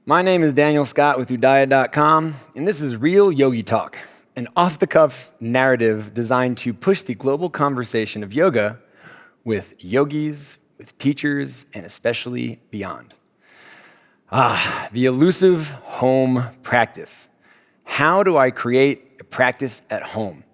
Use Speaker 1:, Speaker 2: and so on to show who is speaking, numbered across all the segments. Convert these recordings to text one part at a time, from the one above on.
Speaker 1: My name is Daniel Scott with UDAYA.com, and this is Real Yogi Talk, an off-the-cuff narrative designed to push the global conversation of yoga with yogis, with teachers, and especially beyond. The elusive home practice. How do I create a practice at home?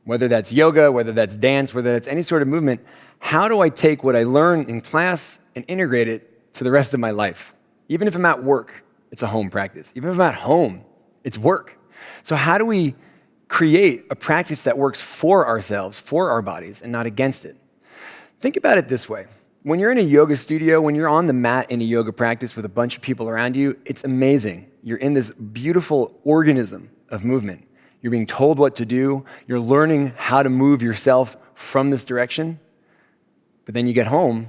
Speaker 1: Whether that's yoga, whether that's dance, whether that's any sort of movement, how do I take what I learn in class and integrate it to the rest of my life? Even if I'm at work, it's a home practice. Even if I'm at home, it's work. So how do we create a practice that works for ourselves, for our bodies, and not against it? Think about it this way. When you're in a yoga studio, when you're on the mat in a yoga practice with a bunch of people around you, it's amazing. You're in this beautiful organism of movement. You're being told what to do. You're learning how to move yourself from this direction. But then you get home,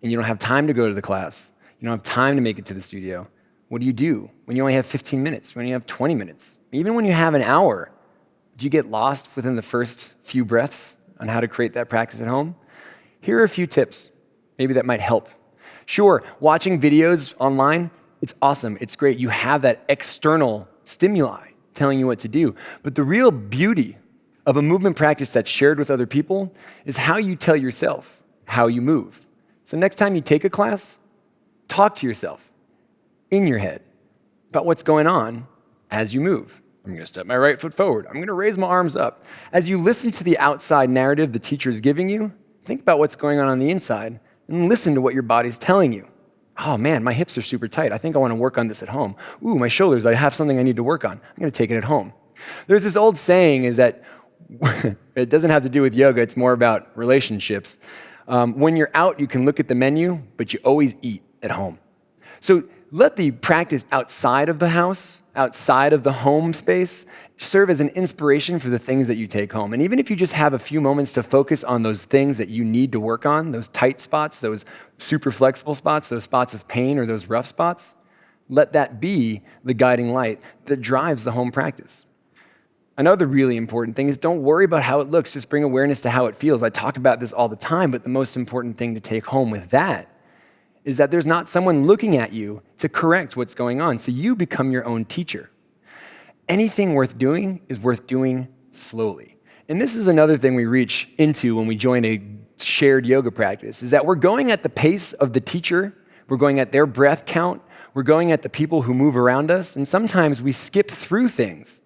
Speaker 1: and you don't have time to go to the class. You don't have time to make it to the studio. What do when you only have 15 minutes, when you have 20 minutes? Even when you have an hour, do you get lost within the first few breaths on how to create that practice at home? Here are a few tips, maybe that might help. Sure, watching videos online, it's awesome, it's great. You have that external stimuli telling you what to do. But the real beauty of a movement practice that's shared with other people is how you tell yourself how you move. So next time you take a class, talk to yourself in your head about what's going on as you move. I'm going to step my right foot forward. I'm going to raise my arms up. As you listen to the outside narrative the teacher is giving you, think about what's going on the inside and listen to what your body's telling you. Oh man, my hips are super tight. I think I want to work on this at home. Ooh, my shoulders, I have something I need to work on. I'm going to take it at home. There's this old saying is that it doesn't have to do with yoga, it's more about relationships. When you're out, you can look at the menu, but you always eat at home. So let the practice outside of the house, outside of the home space, serve as an inspiration for the things that you take home. And even if you just have a few moments to focus on those things that you need to work on, those tight spots, those super flexible spots, those spots of pain or those rough spots, let that be the guiding light that drives the home practice. Another really important thing is don't worry about how it looks, just bring awareness to how it feels. I talk about this all the time, but the most important thing to take home with that is that there's not someone looking at you to correct what's going on, so you become your own teacher. Anything worth doing is worth doing slowly. And this is another thing we reach into when we join a shared yoga practice, is that we're going at the pace of the teacher, we're going at their breath count, we're going at the people who move around us, and sometimes we skip through things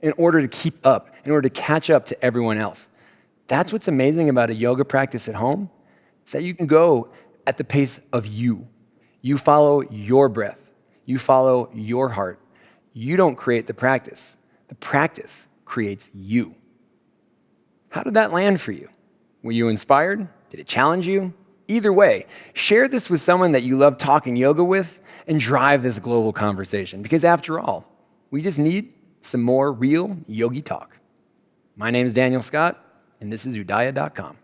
Speaker 1: in order to keep up, in order to catch up to everyone else. That's what's amazing about a yoga practice at home, is that you can go at the pace of you. You follow your breath. You follow your heart. You don't create the practice. The practice creates you. How did that land for you? Were you inspired? Did it challenge you? Either way, share this with someone that you love talking yoga with and drive this global conversation. Because after all, we just need some more real yogi talk. My name is Daniel Scott, and this is UDAYA.com.